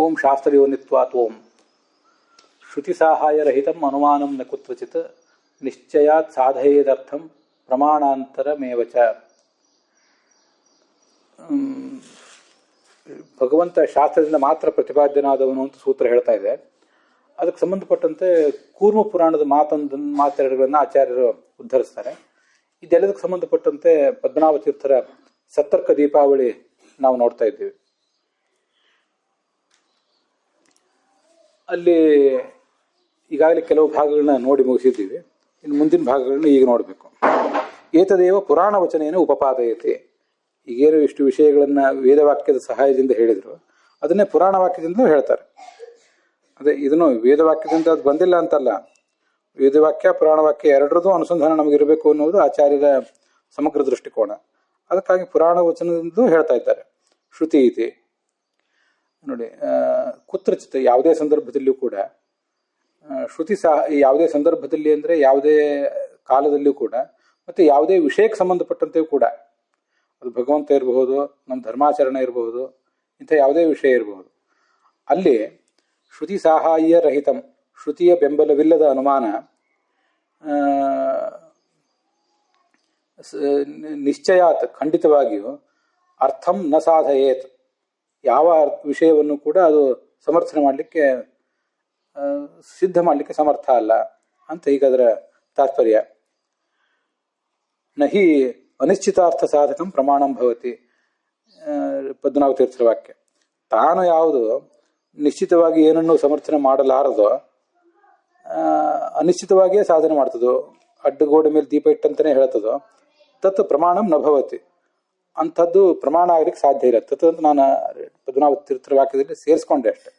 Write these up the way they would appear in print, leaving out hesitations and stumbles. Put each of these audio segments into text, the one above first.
ಓಂ ಶಾಸ್ತ್ರಯೋನಿತ್ವಾತ್ ಓಂ ಶ್ರುತಿಸಾಹಾಯರಹಿತಂ ಅನುಮಾನಂ ನ ಕುತ್ರಚಿತ್ ನಿಶ್ಚಯಾತ್ ಸಾಧಯೇದರ್ಥಂ ಪ್ರಮಾಣಾಂತರಮೇವ ಚ. ಭಗವಂತ ಶಾಸ್ತ್ರದಿಂದ ಮಾತ್ರ ಪ್ರತಿಪಾದ್ಯನಾದವನು ಅಂತ ಸೂತ್ರ ಹೇಳ್ತಾ ಇದೆ. ಅದಕ್ಕೆ ಸಂಬಂಧಪಟ್ಟಂತೆ ಕೂರ್ಮ ಪುರಾಣದ ಮಾತೆರಡುಗಳನ್ನು ಆಚಾರ್ಯರು ಉದ್ಧರಿಸ್ತಾರೆ. ಇದೆಲ್ಲದಕ್ಕೆ ಸಂಬಂಧಪಟ್ಟಂತೆ ಪದ್ಮನಾಭ ತೀರ್ಥರ ಸತ್ತರ್ಕ ದೀಪಾವಳಿ ನಾವು ನೋಡ್ತಾ ಇದ್ದೀವಿ. ಅಲ್ಲಿ ಈಗಾಗಲೇ ಕೆಲವು ಭಾಗಗಳನ್ನ ನೋಡಿ ಮುಗಿಸಿದ್ದೀವಿ. ಇನ್ನು ಮುಂದಿನ ಭಾಗಗಳನ್ನ ಈಗ ನೋಡಬೇಕು. ಏತದೇವ ಪುರಾಣ ವಚನೇನ ಉಪಪಾದಯತೆ. ಈಗೇನು ಇಷ್ಟು ವಿಷಯಗಳನ್ನು ವೇದವಾಕ್ಯದ ಸಹಾಯದಿಂದ ಹೇಳಿದರು, ಅದನ್ನೇ ಪುರಾಣ ವಾಕ್ಯದಿಂದಲೂ ಹೇಳ್ತಾರೆ. ಅದೇ ಇದನ್ನು ವೇದವಾಕ್ಯದಿಂದ ಅದು ಬಂದಿಲ್ಲ ಅಂತಲ್ಲ, ವೇದವಾಕ್ಯ ಪುರಾಣ ವಾಕ್ಯ ಎರಡರದ್ದು ಅನುಸಂಧಾನ ನಮಗಿರಬೇಕು ಅನ್ನೋದು ಆಚಾರ್ಯರ ಸಮಗ್ರ ದೃಷ್ಟಿಕೋನ. ಅದಕ್ಕಾಗಿ ಪುರಾಣ ವಚನದಿಂದಲೂ ಹೇಳ್ತಾ ಇದ್ದಾರೆ. ಶ್ರುತಿ ಇದೆ ನೋಡಿ, ಕುತ್ರಚಿತ್ ಯಾವುದೇ ಸಂದರ್ಭದಲ್ಲಿಯೂ ಕೂಡ ಶ್ರುತಿ ಯಾವುದೇ ಸಂದರ್ಭದಲ್ಲಿ ಅಂದರೆ ಯಾವುದೇ ಕಾಲದಲ್ಲಿಯೂ ಕೂಡ, ಮತ್ತು ಯಾವುದೇ ವಿಷಯಕ್ಕೆ ಸಂಬಂಧಪಟ್ಟಂತೆಯೂ ಕೂಡ, ಅದು ಭಗವಂತ ಇರಬಹುದು, ನಮ್ಮ ಧರ್ಮಾಚರಣೆ ಇರಬಹುದು, ಇಂಥ ಯಾವುದೇ ವಿಷಯ ಇರಬಹುದು, ಅಲ್ಲಿ ಶ್ರುತಿ ಸಾಹಾಯ್ಯ ರಹಿತಂ, ಶ್ರುತಿಯ ಬೆಂಬಲವಿಲ್ಲದ ಅನುಮಾನ ನಿಶ್ಚಯಾತ್ ಖಂಡಿತವಾಗಿಯೂ ಅರ್ಥಂ ನ ಸಾಧಯೇತ್, ಯಾವ ವಿಷಯವನ್ನು ಕೂಡ ಅದು ಸಮರ್ಥನೆ ಮಾಡಲಿಕ್ಕೆ ಸಿದ್ಧ ಮಾಡಲಿಕ್ಕೆ ಸಮರ್ಥ ಅಲ್ಲ ಅಂತ ಈಗ ಅದರ ತಾತ್ಪರ್ಯ. ನಹಿ ಅನಿಶ್ಚಿತಾರ್ಥ ಸಾಧಕಂ ಪ್ರಮಾಣಂ ಭವತಿ. ಪದ್ಮನಾಭ ತೀರ್ಥರ ವಾಕ್ಯ. ತಾನು ಯಾವುದು ನಿಶ್ಚಿತವಾಗಿ ಏನನ್ನು ಸಮರ್ಥನೆ ಮಾಡಲಾರದೋ ಅನಿಶ್ಚಿತವಾಗಿಯೇ ಸಾಧನೆ ಮಾಡ್ತದೋ, ಅಡ್ಡಗೋಡೆ ಮೇಲೆ ದೀಪ ಇಟ್ಟಂತಾನೆ ಹೇಳ್ತದೋ, ತತ್ ಪ್ರಮಾಣಂ ನ ಭವತಿ. ಅಂಥದ್ದು ಪ್ರಮಾಣ ಆಗ್ಲಿಕ್ಕೆ ಸಾಧ್ಯ ಇಲ್ಲ. ತತ್ ಅಂತ ನಾನು ಪದ್ಮನಾಭ ತೀರ್ಥರ ವಾಕ್ಯದಲ್ಲಿ ಸೇರಿಸ್ಕೊಂಡೆ ಅಷ್ಟೆ.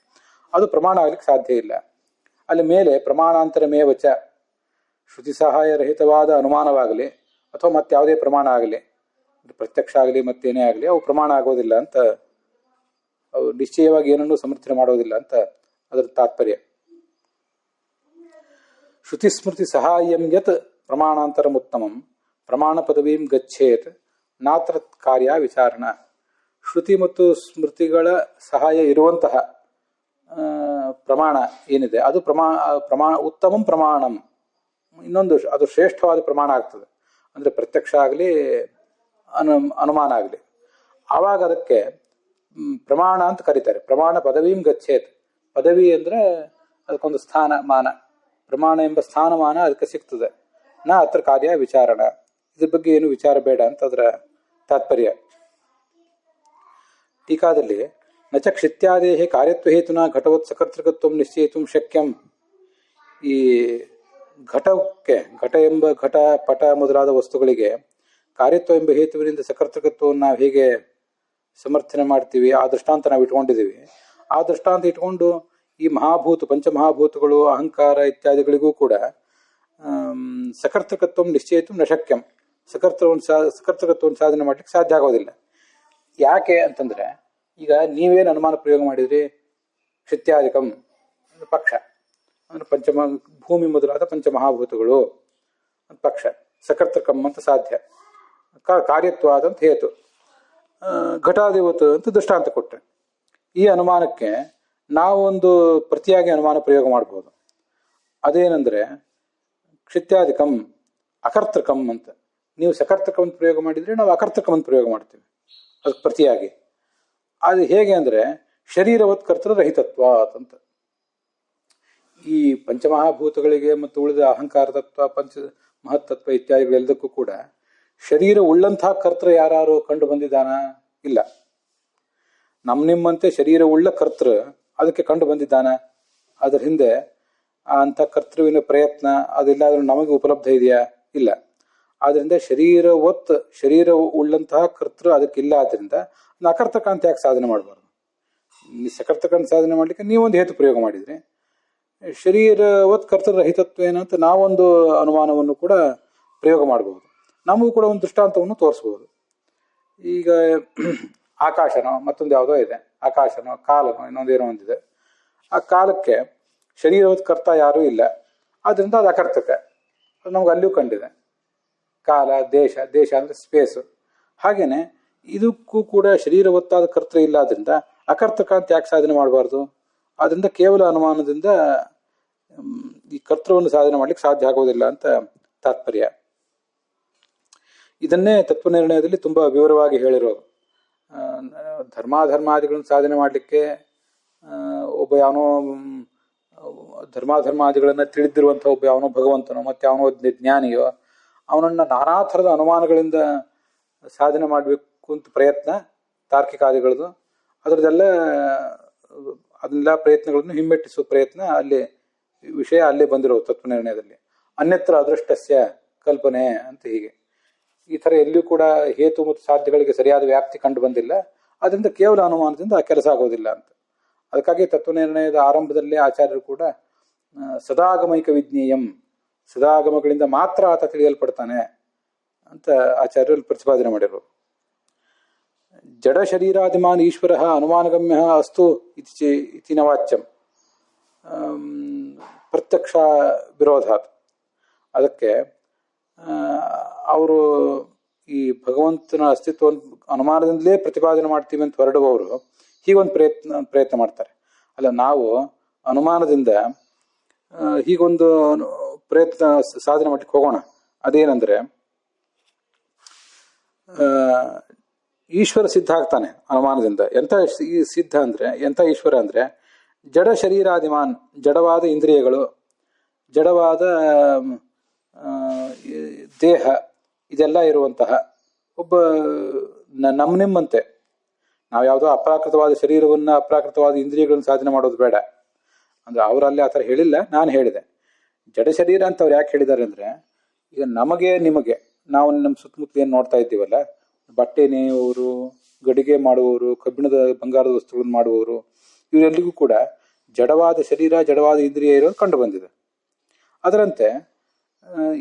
ಅದು ಪ್ರಮಾಣ ಆಗ್ಲಿಕ್ಕೆ ಸಾಧ್ಯ ಇಲ್ಲ. ಅಲ್ಲಿ ಮೇಲೆ ಪ್ರಮಾಣಾಂತರಮೇವ ಚ, ಶ್ರುತಿ ಸಹಾಯ ರಹಿತವಾದ ಅನುಮಾನವಾಗಲಿ ಅಥವಾ ಮತ್ತಾವುದೇ ಪ್ರಮಾಣ ಆಗಲಿ, ಪ್ರತ್ಯಕ್ಷ ಆಗಲಿ ಮತ್ತೇನೇ ಆಗಲಿ, ಅವು ಪ್ರಮಾಣ ಆಗೋದಿಲ್ಲ ಅಂತ, ಅವು ನಿಶ್ಚಯವಾಗಿ ಏನನ್ನೂ ಸಮರ್ಥನೆ ಮಾಡೋದಿಲ್ಲ ಅಂತ ಅದರ ತಾತ್ಪರ್ಯ. ಶ್ರುತಿ ಸ್ಮೃತಿ ಸಹಾಯಂ ಯತ್ ಪ್ರಮಾಣಾಂತರಂ ಉತ್ತಮಂ ಪ್ರಮಾಣ ಪದವೀಂ ಗಚ್ಚೇತ್ ನಾತ್ರ ಕಾರ್ಯ ವಿಚಾರಣ. ಶ್ರುತಿ ಮತ್ತು ಸ್ಮೃತಿಗಳ ಸಹಾಯ ಇರುವಂತಹ ಪ್ರಮಾಣ ಏನಿದೆ ಅದು ಪ್ರಮಾಣ ಉತ್ತಮಂ ಪ್ರಮಾಣಂ, ಇನ್ನೊಂದು ಅದು ಶ್ರೇಷ್ಠವಾದ ಪ್ರಮಾಣ ಆಗ್ತದೆ. ಅಂದರೆ ಪ್ರತ್ಯಕ್ಷ ಆಗಲಿ ಅನುಮಾನ ಆಗಲಿ, ಆವಾಗ ಅದಕ್ಕೆ ಪ್ರಮಾಣ ಅಂತ ಕರೀತಾರೆ. ಪ್ರಮಾಣ ಪದವೀಂ ಗಚ್ಚೇತ್. ಪದವಿ ಅಂದರೆ ಅದಕ್ಕೊಂದು ಸ್ಥಾನಮಾನ, ಪ್ರಮಾಣ ಎಂಬ ಸ್ಥಾನಮಾನ ಅದಕ್ಕೆ ಸಿಗ್ತದೆ. ನಾ ಅತ್ರ ಕಾರ್ಯ ವಿಚಾರಣ, ಇದ್ರ ಬಗ್ಗೆ ಏನು ವಿಚಾರ ಬೇಡ ಅಂತ ಅದರ ತಾತ್ಪರ್ಯ. ಟೀಕಾದಲ್ಲಿ ನಚ ಕ್ಷಿತ್ಯಾದೇಹೇ ಕಾರ್ಯತ್ವ ಹೇತುನಾ ಘಟವತ್ ಸಕರ್ತೃಕತ್ವ ನಿಶ್ಚಯಿತು ಶಕ್ಯಂ. ಈ ಘಟ ಎಂಬ ಘಟ ಪಟ ಮೊದಲಾದ ವಸ್ತುಗಳಿಗೆ ಕಾರ್ಯತ್ವ ಎಂಬ ಹೇತುವಿನಿಂದ ಸಕರ್ತೃಕತ್ವವನ್ನು ನಾವು ಹೇಗೆ ಸಮರ್ಥನೆ ಮಾಡ್ತೀವಿ, ಆ ದೃಷ್ಟಾಂತ ನಾವು ಇಟ್ಕೊಂಡಿದ್ದೀವಿ. ಆ ದೃಷ್ಟಾಂತ ಇಟ್ಕೊಂಡು ಈ ಪಂಚಮಹಾಭೂತಗಳು ಅಹಂಕಾರ ಇತ್ಯಾದಿಗಳಿಗೂ ಕೂಡ ಸಕರ್ತೃಕತ್ವ ನಿಶ್ಚಯಿತು ನ ಶಕ್ಯಂ, ಸಕರ್ತೃಕತ್ವವನ್ನು ಸಾಧನೆ ಮಾಡ್ಲಿಕ್ಕೆ ಸಾಧ್ಯ ಆಗೋದಿಲ್ಲ. ಯಾಕೆ ಅಂತಂದ್ರೆ, ಈಗ ನೀವೇನು ಅನುಮಾನ ಪ್ರಯೋಗ ಮಾಡಿದ್ರಿ, ಕ್ಷಿತ್ಯಾದಿಕಂ ಪಕ್ಷ ಅಂದ್ರೆ ಭೂಮಿ ಮೊದಲಾದ ಪಂಚಮಹಾಭೂತಗಳು ಪಕ್ಷ, ಸಕರ್ತೃಕಂ ಅಂತ ಸಾಧ್ಯ, ಕಾರ್ಯತ್ವಾದ ಅಂತ ಹೇತು, ಘಟಾಧಿವತ್ ಅಂತ ದೃಷ್ಟಾಂತ ಕೊಟ್ಟರೆ. ಈ ಅನುಮಾನಕ್ಕೆ ನಾವೊಂದು ಪ್ರತಿಯಾಗಿ ಅನುಮಾನ ಪ್ರಯೋಗ ಮಾಡ್ಬೋದು. ಅದೇನೆಂದ್ರೆ ಕ್ಷಿತ್ಯಾದಿಕಂ ಅಕರ್ತೃಕಂ ಅಂತ. ನೀವು ಸಕರ್ತೃಕಂ ಪ್ರಯೋಗ ಮಾಡಿದ್ರೆ ನಾವು ಅಕರ್ತೃಕಂ ಪ್ರಯೋಗ ಮಾಡ್ತೀವಿ ಅದಕ್ಕೆ ಪ್ರತಿಯಾಗಿ. ಅದು ಹೇಗೆ ಅಂದರೆ ಶರೀರವತ್ ಕರ್ತೃ ರಹಿತತ್ವ ಅಂತ. ಈ ಪಂಚಮಹಾಭೂತಗಳಿಗೆ ಮತ್ತು ಉಳಿದ ಅಹಂಕಾರ ತತ್ವ, ಪಂಚ ಮಹತ್ತತ್ವ ಇತ್ಯಾದಿಗಳೆಲ್ಲದಕ್ಕೂ ಕೂಡ ಶರೀರ ಉಳ್ಳಂತಹ ಕರ್ತೃ ಯಾರು ಕಂಡು ಬಂದಿದ್ದಾನ? ಇಲ್ಲ. ನಿಮ್ಮಂತೆ ಶರೀರ ಉಳ್ಳ ಕರ್ತೃ ಅದಕ್ಕೆ ಕಂಡು ಬಂದಿದ್ದಾನ? ಅದರ ಹಿಂದೆ ಅಂಥ ಕರ್ತೃವಿನ ಪ್ರಯತ್ನ ಅದೆಲ್ಲಾದ್ರೂ ನಮಗೆ ಉಪಲಬ್ಧ ಇದೆಯಾ? ಇಲ್ಲ. ಆದ್ರಿಂದ ಶರೀರ ಉಳ್ಳಂತಹ ಕರ್ತೃ ಅದಕ್ಕಿಲ್ಲ. ಆದ್ರಿಂದ ಅಕರ್ತಕ ಅಂತ ಯಾಕೆ ಸಾಧನೆ ಮಾಡಬಾರ್ದು? ಸಕರ್ತಕ ಸಾಧನೆ ಮಾಡ್ಲಿಕ್ಕೆ ನೀವೊಂದು ಹೇತು ಪ್ರಯೋಗ ಮಾಡಿದ್ರಿ. ಶರೀರವತ್ ಕರ್ತೃ ರಹಿತತ್ವ ಏನಂತ ನಾವೊಂದು ಅನುಮಾನವನ್ನು ಕೂಡ ಪ್ರಯೋಗ ಮಾಡಬಹುದು. ನಮಗೂ ಕೂಡ ಒಂದು ದೃಷ್ಟಾಂತವನ್ನು ತೋರಿಸ್ಬೋದು. ಈಗ ಆಕಾಶನೋ ಮತ್ತೊಂದು ಯಾವುದೋ ಇದೆ, ಆಕಾಶನೋ ಕಾಲನೋ ಇನ್ನೊಂದೇನೋ ಒಂದಿದೆ. ಆ ಕಾಲಕ್ಕೆ ಶರೀರವತ್ ಕರ್ತ ಯಾರೂ ಇಲ್ಲ, ಆದ್ರಿಂದ ಅದು ಅಕರ್ತಕ. ಅದು ನಮ್ಗೆ ಅಲ್ಲಿಯೂ ಕಂಡಿದೆ. ಕಾಲ, ದೇಶ ಅಂದ್ರೆ ಸ್ಪೇಸು. ಹಾಗೇನೆ ಇದಕ್ಕೂ ಕೂಡ ಶರೀರವತ್ತಾದ ಕರ್ತೃ ಇಲ್ಲ, ಆದ್ರಿಂದ ಅಕರ್ತಕ ಅಂತ ಯಾಕೆ ಸಾಧನೆ ಮಾಡಬಾರ್ದು? ಆದ್ರಿಂದ ಕೇವಲ ಅನುಮಾನದಿಂದ ಈ ಕರ್ತೃವನ್ನು ಸಾಧನೆ ಮಾಡ್ಲಿಕ್ಕೆ ಸಾಧ್ಯ ಆಗೋದಿಲ್ಲ ಅಂತ ತಾತ್ಪರ್ಯ. ಇದನ್ನೇ ತತ್ವನಿರ್ಣಯದಲ್ಲಿ ತುಂಬಾ ವಿವರವಾಗಿ ಹೇಳಿರೋದು. ಧರ್ಮಾಧರ್ಮಾದಿಗಳನ್ನು ಸಾಧನೆ ಮಾಡಲಿಕ್ಕೆ ಒಬ್ಬ ಯಾವನೋ ಧರ್ಮಾಧರ್ಮಾದಿಗಳನ್ನ ತಿಳಿದಿರುವಂಥ ಒಬ್ಬ ಯಾವನೋ ಭಗವಂತನೋ ಮತ್ತೆ ಯಾವನೋ ಜ್ಞಾನಿಯೋ ಅವನನ್ನ ನಾನಾ ಥರದ ಅನುಮಾನಗಳಿಂದ ಸಾಧನೆ ಮಾಡಬೇಕು ಅಂತ ಪ್ರಯತ್ನ ತಾರ್ಕಿಕಾದಿಗಳದು. ಅದನ್ನೆಲ್ಲ ಪ್ರಯತ್ನಗಳನ್ನು ಹಿಮ್ಮೆಟ್ಟಿಸುವ ಪ್ರಯತ್ನ ಅಲ್ಲಿ ವಿಷಯ ಅಲ್ಲೇ ಬಂದಿರೋದು ತತ್ವನಿರ್ಣಯದಲ್ಲಿ. ಅನ್ಯತ್ರ ಅದೃಷ್ಟಸ್ಯ ಕಲ್ಪನೆ ಅಂತ ಹೀಗೆ ಈ ಥರ ಎಲ್ಲಿಯೂ ಕೂಡ ಹೇತು ಮತ್ತು ಸಾಧ್ಯಗಳಿಗೆ ಸರಿಯಾದ ವ್ಯಾಪ್ತಿ ಕಂಡು ಬಂದಿಲ್ಲ. ಅದರಿಂದ ಕೇವಲ ಅನುಮಾನದಿಂದ ಆ ಕೆಲಸ ಆಗೋದಿಲ್ಲ ಅಂತ. ಅದಕ್ಕಾಗಿ ತತ್ವನಿರ್ಣಯದ ಆರಂಭದಲ್ಲೇ ಆಚಾರ್ಯರು ಕೂಡ ಸದಾಗಮೈಕ ವಿಜ್ಞೇಯಂ, ಸದಾಗಮಗಳಿಂದ ಮಾತ್ರ ಆತ ತಿಳಿಯಲ್ಪಡ್ತಾನೆ ಅಂತ ಆಚಾರ್ಯರು ಪ್ರತಿಪಾದನೆ ಮಾಡಿರು. ಜಡ ಶರೀರಾದಿಮಾನ್ ಈಶ್ವರ ಅನುಮಾನಗಮ್ಯ ಅಸ್ತು ಇತಿ ನವಾಚ್ಯಂ ಪ್ರತ್ಯಕ್ಷ ವಿರೋಧಾತ್. ಅದಕ್ಕೆ ಅವರು ಈ ಭಗವಂತನ ಅಸ್ತಿತ್ವವನ್ನು ಅನುಮಾನದಿಂದಲೇ ಪ್ರತಿಪಾದನೆ ಮಾಡ್ತೀವಿ ಅಂತ ಹೊರಡುವವರು ಹೀಗೊಂದು ಪ್ರಯತ್ನ ಮಾಡ್ತಾರೆ. ಅಲ್ಲ, ನಾವು ಅನುಮಾನದಿಂದ ಹೀಗೊಂದು ಪ್ರಯತ್ನ ಸಾಧನೆ ಮಾಡ್ಲಿಕ್ಕೆ ಹೋಗೋಣ. ಅದೇನಂದ್ರೆ ಈಶ್ವರ ಸಿದ್ಧ ಆಗ್ತಾನೆ ಅನುಮಾನದಿಂದ. ಎಂಥ ಸಿದ್ಧ ಅಂದ್ರೆ, ಎಂಥ ಈಶ್ವರ ಅಂದ್ರೆ ಜಡ ಶರೀರಾದಿಮಾನ್, ಜಡವಾದ ಇಂದ್ರಿಯಗಳು, ಜಡವಾದ ದೇಹ, ಇದೆಲ್ಲ ಇರುವಂತಹ ಒಬ್ಬ ನಿಮ್ಮಂತೆ. ನಾವು ಯಾವುದೋ ಅಪ್ರಾಕೃತವಾದ ಶರೀರವನ್ನ ಅಪ್ರಾಕೃತವಾದ ಇಂದ್ರಿಯಗಳನ್ನು ಸಾಧನೆ ಮಾಡೋದು ಬೇಡ ಅಂದ್ರೆ ಅವರಲ್ಲಿ ಆ ಥರ ಹೇಳಿಲ್ಲ, ನಾನು ಹೇಳಿದೆ. ಜಡ ಶರೀರ ಅಂತ ಅವ್ರು ಯಾಕೆ ಹೇಳಿದ್ದಾರೆ ಅಂದ್ರೆ, ಈಗ ನಮಗೆ ನಿಮಗೆ ನಾವು ನಮ್ಮ ಸುತ್ತಮುತ್ತಲು ಏನು ನೋಡ್ತಾ ಇದ್ದೀವಲ್ಲ, ಬಟ್ಟೆ ನೇಯುವವರು, ಗಡಿಗೆ ಮಾಡುವವರು, ಕಬ್ಬಿಣದ ಬಂಗಾರದ ವಸ್ತುಗಳನ್ನು ಮಾಡುವವರು, ಇವರೆಲ್ಲಿಗೂ ಕೂಡ ಜಡವಾದ ಶರೀರ ಜಡವಾದ ಇಂದ್ರಿಯ ಇರೋದು ಕಂಡು ಬಂದಿದೆ. ಅದರಂತೆ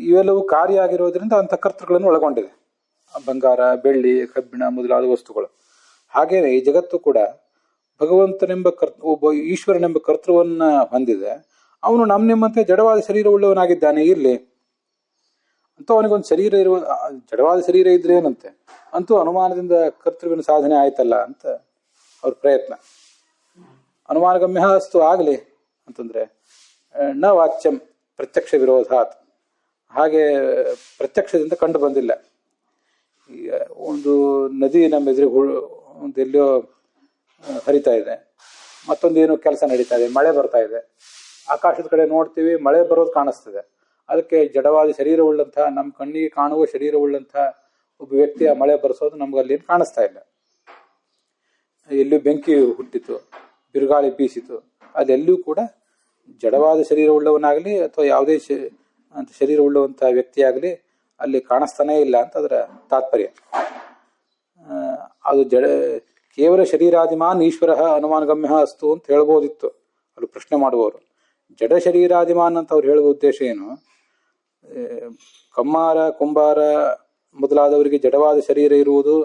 ಇವೆಲ್ಲವೂ ಕಾರ್ಯ ಆಗಿರೋದ್ರಿಂದ ಅಂತಃಕರ್ತೃಗಳನ್ನು ಒಳಗೊಂಡಿದೆ, ಬಂಗಾರ, ಬೆಳ್ಳಿ, ಕಬ್ಬಿಣ ಮೊದಲಾದ ವಸ್ತುಗಳು. ಹಾಗೇನೆ ಈ ಜಗತ್ತು ಕೂಡ ಭಗವಂತನೆಂಬ ಒಬ್ಬ ಈಶ್ವರನೆಂಬ ಕರ್ತೃವನ್ನ ಹೊಂದಿದೆ. ಅವನು ನಿಮ್ಮಂತೆ ಜಡವಾದ ಶರೀರ ಉಳ್ಳವನಾಗಿದ್ದಾನೆ ಇರ್ಲಿ ಅಂತ. ಅವನಿಗೊಂದು ಶರೀರ ಇರುವ, ಜಡವಾದ ಶರೀರ ಇದ್ರೆ ಏನಂತೆ, ಅಂತೂ ಅನುಮಾನದಿಂದ ಕರ್ತೃವಿನ ಸಾಧನೆ ಆಯ್ತಲ್ಲ ಅಂತ ಅವ್ರ ಪ್ರಯತ್ನ. ಅನುಮಾನಗಮ್ಯ ಅಸ್ತು ಆಗಲಿ ಅಂತಂದ್ರೆ ನ ವಾಚ್ಯಂ ಪ್ರತ್ಯಕ್ಷ ವಿರೋಧಾತ್. ಹಾಗೆ ಪ್ರತ್ಯಕ್ಷದಿಂದ ಕಂಡು ಬಂದಿಲ್ಲ. ಈಗ ಒಂದು ನದಿ ನಮ್ಮ ಎದುರಿಗೆ ಒಂದೆಲ್ಲೋ ಹರಿತಾ ಇದೆ, ಮತ್ತೊಂದೇನು ಕೆಲಸ ನಡೀತಾ ಇದೆ, ಮಳೆ ಬರ್ತಾ ಇದೆ, ಆಕಾಶದ ಕಡೆ ನೋಡ್ತೀವಿ, ಮಳೆ ಬರೋದು ಕಾಣಿಸ್ತದೆ. ಅದಕ್ಕೆ ಜಡವಾದ ಶರೀರವುಳ್ಳಂತಹ, ನಮ್ಮ ಕಣ್ಣಿಗೆ ಕಾಣುವ ಶರೀರವುಳ್ಳಂತಹ ಒಬ್ಬ ವ್ಯಕ್ತಿಯ ಮಳೆ ಬರೆಸೋದು ನಮ್ಗೆ ಅಲ್ಲಿ ಕಾಣಿಸ್ತಾ ಇಲ್ಲ. ಎಲ್ಲೂ ಬೆಂಕಿ ಹುಟ್ಟಿತು, ಬಿರುಗಾಳಿ ಬೀಸಿತು, ಅದೆಲ್ಲೂ ಕೂಡ ಜಡವಾದ ಶರೀರವುಳ್ಳವನಾಗಲಿ ಅಥವಾ ಯಾವುದೇ ಶರೀರವುಳ್ಳವಂತಹ ವ್ಯಕ್ತಿಯಾಗಲಿ ಅಲ್ಲಿ ಕಾಣಿಸ್ತಾನೇ ಇಲ್ಲ ಅಂತ ಅದರ ತಾತ್ಪರ್ಯ. ಅದು ಕೇವಲ ಶರೀರಾದಿಮಾನ್ ಈಶ್ವರ ಅನುಮಾನಗಮ್ಯ ಅಸ್ತು ಅಂತ ಹೇಳ್ಬೋದಿತ್ತು ಅಲ್ಲಿ ಪ್ರಶ್ನೆ ಮಾಡುವವರು. ಜಡ ಶರೀರಾದಿಮಾನ್ ಅಂತ ಅವ್ರು ಹೇಳುವ ಉದ್ದೇಶ ಏನು? ಕಮ್ಮಾರ, ಕುಂಬಾರ ಮೊದಲಾದವರಿಗೆ ಜಡವಾದ ಶರೀರ ಇರುವುದು,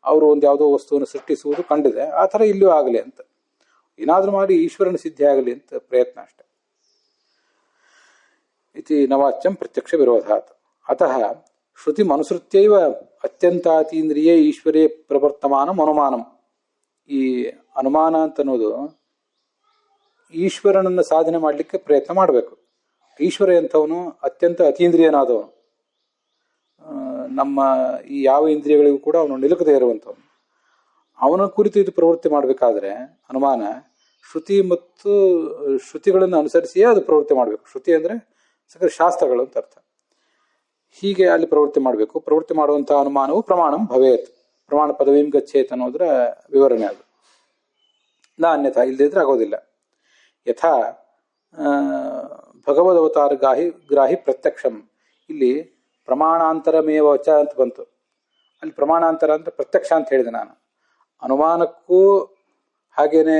ಅವರು ಒಂದು ಯಾವುದೋ ವಸ್ತುವನ್ನು ಸೃಷ್ಟಿಸುವುದು ಕಂಡಿದೆ. ಆ ಥರ ಇಲ್ಲೂ ಆಗಲಿ ಅಂತ, ಏನಾದರೂ ಮಾಡಿ ಈಶ್ವರನ ಸಿದ್ಧಿ ಆಗಲಿ ಅಂತ ಪ್ರಯತ್ನ ಅಷ್ಟೆ. ಇತಿ ನವಾಚ್ಯಂ ಪ್ರತ್ಯಕ್ಷ ವಿರೋಧಾತ್. ಅತಃ ಶ್ರುತಿ ಮನುಸೃತ್ಯೈವ ಅತ್ಯಂತಾತೀಂದ್ರಿಯೇ ಈಶ್ವರೇ ಪ್ರವರ್ತಮಾನಂ ಅನುಮಾನಂ. ಈ ಅನುಮಾನ ಅಂತ ಅನ್ನೋದು ಈಶ್ವರನನ್ನ ಸಾಧನೆ ಮಾಡಲಿಕ್ಕೆ ಪ್ರಯತ್ನ ಮಾಡಬೇಕು. ಈಶ್ವರ ಎಂಥವನು? ಅತ್ಯಂತ ಅತೀಂದ್ರಿಯನಾದವನು. ನಮ್ಮ ಈ ಯಾವ ಇಂದ್ರಿಯಗಳಿಗೂ ಕೂಡ ಅವನು ನಿಲುಕದೇ ಇರುವಂಥವನು. ಅವನ ಕುರಿತು ಇದು ಪ್ರವೃತ್ತಿ ಮಾಡಬೇಕಾದ್ರೆ ಅನುಮಾನ ಶ್ರುತಿ ಮತ್ತು ಶ್ರುತಿಗಳನ್ನು ಅನುಸರಿಸಿಯೇ ಅದು ಪ್ರವೃತ್ತಿ ಮಾಡಬೇಕು. ಶ್ರುತಿ ಅಂದರೆ ಶಾಸ್ತ್ರಗಳು ಅಂತ ಅರ್ಥ. ಹೀಗೆ ಅಲ್ಲಿ ಪ್ರವೃತ್ತಿ ಮಾಡಬೇಕು. ಪ್ರವೃತ್ತಿ ಮಾಡುವಂತಹ ಅನುಮಾನವು ಪ್ರಮಾಣಂ ಭವೇತ್, ಪ್ರಮಾಣ ಪದವೀಂ ಗಚ್ಚೇತ್ ಅನ್ನೋದರ ವಿವರಣೆ ಅದು. ಅನ್ಯಥಾ ಇಲ್ಲದಿದ್ರೆ ಆಗೋದಿಲ್ಲ. ಯಥಾ ಭಗವದವತಾರ ಗ್ರಾಹಿ ಪ್ರತ್ಯಕ್ಷಂ. ಇಲ್ಲಿ ಪ್ರಮಾಣಾಂತರಮೇವಚ ಅಂತ ಬಂತು. ಅಲ್ಲಿ ಪ್ರಮಾಣಾಂತರ ಅಂದ್ರೆ ಪ್ರತ್ಯಕ್ಷ ಅಂತ ಹೇಳಿದೆ ನಾನು. ಅನುಮಾನಕ್ಕೂ ಹಾಗೇನೆ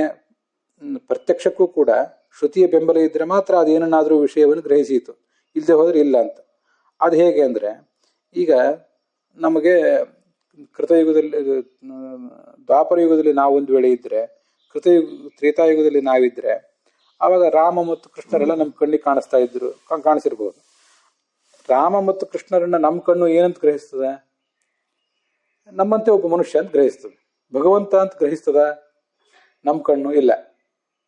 ಪ್ರತ್ಯಕ್ಷಕ್ಕೂ ಕೂಡ ಶ್ರುತಿಯ ಬೆಂಬಲ ಇದ್ರೆ ಮಾತ್ರ ಅದೇನನ್ನಾದರೂ ವಿಷಯವನ್ನು ಗ್ರಹಿಸೀತು, ಇಲ್ಲದೆ ಹೋದ್ರೆ ಇಲ್ಲ ಅಂತ. ಅದು ಹೇಗೆ ಅಂದರೆ, ಈಗ ನಮಗೆ ಕೃತಯುಗದಲ್ಲಿ, ದ್ವಾಪರ ಯುಗದಲ್ಲಿ ನಾವೊಂದು ವೇಳೆ ಇದ್ರೆ, ತ್ರೇತಾಯುಗದಲ್ಲಿ ನಾವಿದ್ರೆ, ಆವಾಗ ರಾಮ ಮತ್ತು ಕೃಷ್ಣರೆಲ್ಲ ನಮ್ಮ ಕಣ್ಣಿಗೆ ಕಾಣಿಸಿರ್ಬೋದು. ರಾಮ ಮತ್ತು ಕೃಷ್ಣರನ್ನ ನಮ್ಮ ಕಣ್ಣು ಏನಂತ ಗ್ರಹಿಸ್ತದೆ? ನಮ್ಮಂತೆ ಒಬ್ಬ ಮನುಷ್ಯ ಅಂತ ಗ್ರಹಿಸ್ತದೆ. ಭಗವಂತ ಅಂತ ಗ್ರಹಿಸ್ತದ? ನಮ್ಮ ಕಣ್ಣು ಇಲ್ಲ.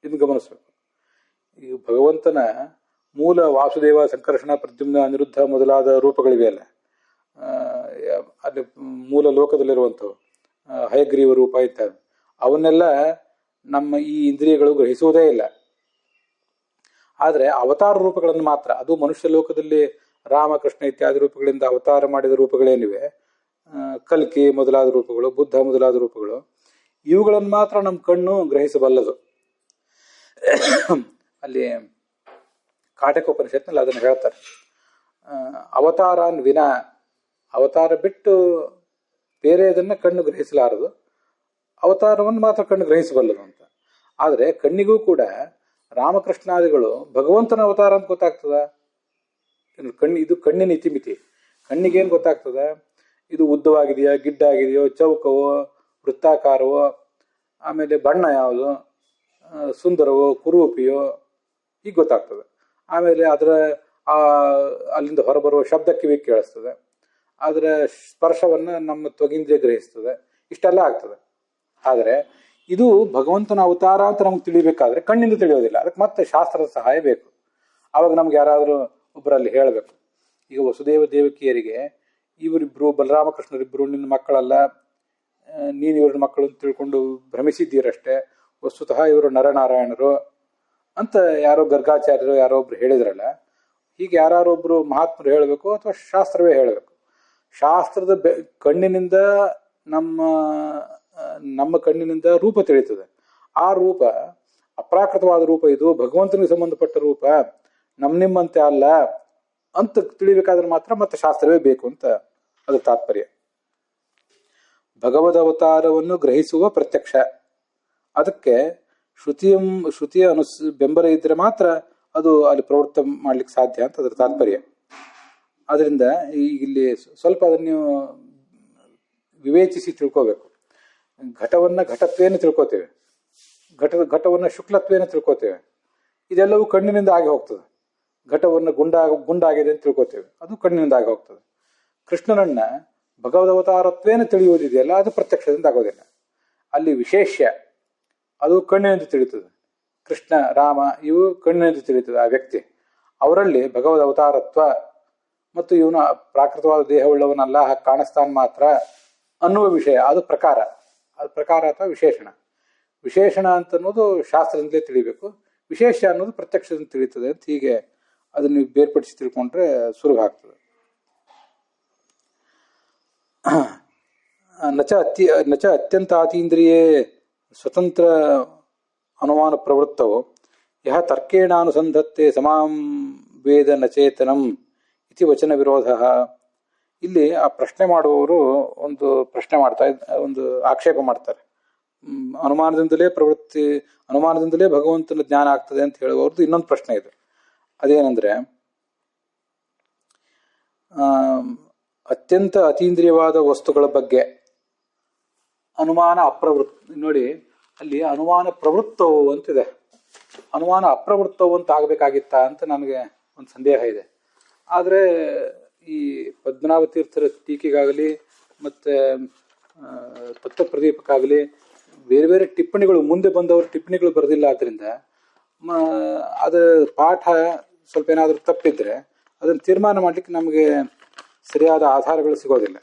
ಇದನ್ನು ಗಮನಿಸ್ಬೇಕು. ಈ ಭಗವಂತನ ಮೂಲ ವಾಸುದೇವ, ಸಂಕರ್ಷಣ, ಪ್ರದ್ಯುಮ್ನ, ಅನಿರುದ್ಧ ಮೊದಲಾದ ರೂಪಗಳಿವೆಯಲ್ಲ, ಅಲ್ಲಿ ಮೂಲ ಲೋಕದಲ್ಲಿರುವಂಥವು ಹಯಗ್ರೀವ ರೂಪ ಇತ್ಯಾದಿ, ಅವನ್ನೆಲ್ಲ ನಮ್ಮ ಈ ಇಂದ್ರಿಯಗಳು ಗ್ರಹಿಸುವುದೇ ಇಲ್ಲ. ಆದರೆ ಅವತಾರ ರೂಪಗಳನ್ನು ಮಾತ್ರ, ಅದು ಮನುಷ್ಯ ಲೋಕದಲ್ಲಿ ರಾಮಕೃಷ್ಣ ಇತ್ಯಾದಿ ರೂಪಗಳಿಂದ ಅವತಾರ ಮಾಡಿದ ರೂಪಗಳೇನಿವೆ, ಕಲ್ಕಿ ಮೊದಲಾದ ರೂಪಗಳು, ಬುದ್ಧ ಮೊದಲಾದ ರೂಪಗಳು, ಇವುಗಳನ್ನು ಮಾತ್ರ ನಮ್ಮ ಕಣ್ಣು ಗ್ರಹಿಸಬಲ್ಲದು. ಅಲ್ಲಿ ಕಾಟಕೋಪನಿಷತ್ನಲ್ಲಿ ಅದನ್ನು ಹೇಳ್ತಾರೆ. ಅವತಾರಾನ್ ವಿನ, ಅವತಾರ ಬಿಟ್ಟು ಬೇರೆದನ್ನ ಕಣ್ಣು ಗ್ರಹಿಸಲಾರದು, ಅವತಾರವನ್ನು ಮಾತ್ರ ಕಣ್ಣು ಗ್ರಹಿಸಬಲ್ಲದು ಅಂತ. ಆದರೆ ಕಣ್ಣಿಗೂ ಕೂಡ ರಾಮಕೃಷ್ಣಾದಿಗಳು ಭಗವಂತನ ಅವತಾರ ಅಂತ ಗೊತ್ತಾಗ್ತದ? ಇದು ಕಣ್ಣಿನ ಇತಿಮಿತಿ. ಕಣ್ಣಿಗೇನು ಗೊತ್ತಾಗ್ತದ? ಇದು ಉದ್ದವಾಗಿದೆಯಾ, ಗಿಡ್ಡಾಗಿದೆಯೋ, ಚೌಕವೋ, ವೃತ್ತಾಕಾರವೋ, ಆಮೇಲೆ ಬಣ್ಣ ಯಾವುದು, ಸುಂದರವೋ, ಕುರೂಪಿಯೋ, ಹೀಗೆ ಗೊತ್ತಾಗ್ತದೆ. ಆಮೇಲೆ ಅದರ ಅಲ್ಲಿಂದ ಹೊರಬರುವ ಶಬ್ದ ಕಿವಿಗೆ ಕೇಳಿಸ್ತದೆ, ಅದರ ಸ್ಪರ್ಶವನ್ನು ನಮ್ಮ ತ್ವಗಿಂದ್ರಿಯ ಗ್ರಹಿಸ್ತದೆ, ಇಷ್ಟೆಲ್ಲ ಆಗ್ತದೆ. ಆದರೆ ಇದು ಭಗವಂತನ ಅವತಾರ ಅಂತ ನಮ್ಗೆ ತಿಳಿಬೇಕಾದ್ರೆ ಕಣ್ಣಿಂದ ತಿಳಿಯೋದಿಲ್ಲ, ಅದಕ್ಕೆ ಮತ್ತೆ ಶಾಸ್ತ್ರದ ಸಹಾಯ ಬೇಕು. ಆವಾಗ ನಮ್ಗೆ ಯಾರಾದರೂ ಒಬ್ಬರಲ್ಲಿ ಹೇಳಬೇಕು. ಈಗ ವಸುದೇವ ದೇವಕಿಯರಿಗೆ ಇವರಿಬ್ಬರು ಬಲರಾಮಕೃಷ್ಣರಿಬ್ಬರು ನಿನ್ನ ಮಕ್ಕಳಲ್ಲ, ನೀನು ಇವ್ರ ಮಕ್ಕಳು ಅಂತ ತಿಳ್ಕೊಂಡು ಭ್ರಮಿಸಿದ್ದೀರಷ್ಟೇ, ವಸ್ತುತಃ ಇವರು ನರನಾರಾಯಣರು ಅಂತ ಯಾರೋ ಗರ್ಗಾಚಾರ್ಯರು ಯಾರೋ ಒಬ್ರು ಹೇಳಿದ್ರಲ್ಲ. ಹೀಗೆ ಯಾರೊಬ್ರು ಮಹಾತ್ಮರು ಹೇಳಬೇಕು ಅಥವಾ ಶಾಸ್ತ್ರವೇ ಹೇಳಬೇಕು. ಶಾಸ್ತ್ರದ ಕಣ್ಣಿನಿಂದ ನಮ್ಮ ಕಣ್ಣಿನಿಂದ ರೂಪ ತಿಳಿತದೆ. ಆ ರೂಪ ಅಪ್ರಾಕೃತವಾದ ರೂಪ, ಇದು ಭಗವಂತನಿಗೆ ಸಂಬಂಧಪಟ್ಟ ರೂಪ, ನಿಮ್ಮಂತೆ ಅಲ್ಲ ಅಂತ ತಿಳಿಬೇಕಾದ್ರೆ ಮಾತ್ರ ಮತ್ತೆ ಶಾಸ್ತ್ರವೇ ಬೇಕು ಅಂತ ಅದು ತಾತ್ಪರ್ಯ. ಭಗವದ್ ಅವತಾರವನ್ನು ಗ್ರಹಿಸುವ ಪ್ರತ್ಯಕ್ಷ, ಅದಕ್ಕೆ ಶ್ರುತಿಯ ಬೆಂಬಲ ಇದ್ರೆ ಮಾತ್ರ ಅದು ಅಲ್ಲಿ ಪ್ರವೃತ್ತ ಮಾಡ್ಲಿಕ್ಕೆ ಸಾಧ್ಯ ಅಂತ ಅದರ ತಾತ್ಪರ್ಯ. ಅದರಿಂದ ಇಲ್ಲಿ ಸ್ವಲ್ಪ ಅದನ್ನು ನೀವು ವಿವೇಚಿಸಿ ತಿಳ್ಕೋಬೇಕು. ಘಟವನ್ನು ಘಟತ್ವೇನ ತಿಳ್ಕೊತೇವೆ, ಘಟವನ್ನು ಶುಕ್ಲತ್ವೇನ ತಿಳ್ಕೊತೇವೆ, ಇದೆಲ್ಲವೂ ಕಣ್ಣಿನಿಂದ ಆಗಿ ಹೋಗ್ತದೆ. ಘಟವನ್ನು ಗುಂಡಾಗಿದೆ ಅಂತ ತಿಳ್ಕೊತೇವೆ, ಅದು ಕಣ್ಣಿನಿಂದ ಆಗಿ ಹೋಗ್ತದೆ. ಕೃಷ್ಣನನ್ನ ಭಗವದವತಾರತ್ವೇನ ತಿಳಿಯುವುದಿದೆಯಲ್ಲ, ಅದು ಪ್ರತ್ಯಕ್ಷದಿಂದ ಆಗೋದಿಲ್ಲ. ಅಲ್ಲಿ ವಿಶೇಷ್ಯ, ಅದು ಕಣ್ಣಿನಿಂದ ತಿಳಿಯುತ್ತದೆ. ಕೃಷ್ಣ, ರಾಮ ಇವು ಕಣ್ಣಿನಿಂದ ತಿಳಿಯುತ್ತದೆ. ಆ ವ್ಯಕ್ತಿ ಅವರಲ್ಲಿ ಭಗವದ್ ಅವತಾರತ್ವ ಮತ್ತು ಇವನು ಪ್ರಾಕೃತವಾದ ದೇಹವುಳ್ಳವನಲ್ಲ, ಹಾಗೆ ಕಾಣಿಸ್ತಾನ ಮಾತ್ರ ಅನ್ನುವ ವಿಷಯ, ಅದು ಪ್ರಕಾರ. ಅದು ಪ್ರಕಾರ ಅಥವಾ ವಿಶೇಷಣ. ವಿಶೇಷಣ ಅಂತ ಅನ್ನೋದು ಶಾಸ್ತ್ರದಿಂದಲೇ ತಿಳಿಬೇಕು, ವಿಶೇಷ ಅನ್ನೋದು ಪ್ರತ್ಯಕ್ಷದಿಂದ ತಿಳಿಯುತ್ತದೆ ಅಂತ. ಹೀಗೆ ಅದನ್ನು ನೀವು ಬೇರ್ಪಡಿಸಿ ತಿಳ್ಕೊಂಡ್ರೆ ಸುಲಭ ಆಗ್ತದೆ. ನಚ ಅತ್ಯಂತ ಅತೀಂದ್ರಿಯೇ ಸ್ವತಂತ್ರ ಅನುಮಾನ ಪ್ರವೃತ್ತವು ಯಹ ತರ್ಕೇಣಾನುಸಂಧತ್ತೆ ಸಮಾಂ ವೇದ ನಚೇತನಂ ಇತಿ ವಚನ ವಿರೋಧ. ಇಲ್ಲಿ ಆ ಪ್ರಶ್ನೆ ಮಾಡುವವರು ಒಂದು ಪ್ರಶ್ನೆ ಒಂದು ಆಕ್ಷೇಪ ಮಾಡ್ತಾರೆ. ಅನುಮಾನದಿಂದಲೇ ಭಗವಂತನ ಜ್ಞಾನ ಆಗ್ತದೆ ಅಂತ ಹೇಳುವವ್ರದ್ದು ಇನ್ನೊಂದು ಪ್ರಶ್ನೆ ಇದೆ. ಅದೇನೆಂದ್ರೆ, ಅತ್ಯಂತ ಅತೀಂದ್ರಿಯವಾದ ವಸ್ತುಗಳ ಬಗ್ಗೆ ಅನುಮಾನ ನೋಡಿ, ಅಲ್ಲಿ ಅನುಮಾನ ಪ್ರವೃತ್ತವು ಅಂತಿದೆ, ಅನುಮಾನ ಅಪ್ರವೃತ್ತವು ಅಂತ ಆಗಬೇಕಾಗಿತ್ತಾ ಅಂತ ನನಗೆ ಒಂದು ಸಂದೇಹ ಇದೆ. ಆದರೆ ಈ ಪದ್ಮನಾಭ ತೀರ್ಥರ ಟೀಕೆಗಾಗಲಿ ಮತ್ತು ತತ್ವಪ್ರದೀಪಕ್ಕಾಗಲಿ ಬೇರೆ ಬೇರೆ ಟಿಪ್ಪಣಿಗಳು, ಮುಂದೆ ಬಂದವರು ಟಿಪ್ಪಣಿಗಳು ಬರೆದಿಲ್ಲ. ಆದ್ದರಿಂದ ಅದರ ಪಾಠ ಸ್ವಲ್ಪ ಏನಾದರೂ ತಪ್ಪಿದ್ರೆ ಅದನ್ನು ತೀರ್ಮಾನ ಮಾಡಲಿಕ್ಕೆ ನಮಗೆ ಸರಿಯಾದ ಆಧಾರಗಳು ಸಿಗೋದಿಲ್ಲ.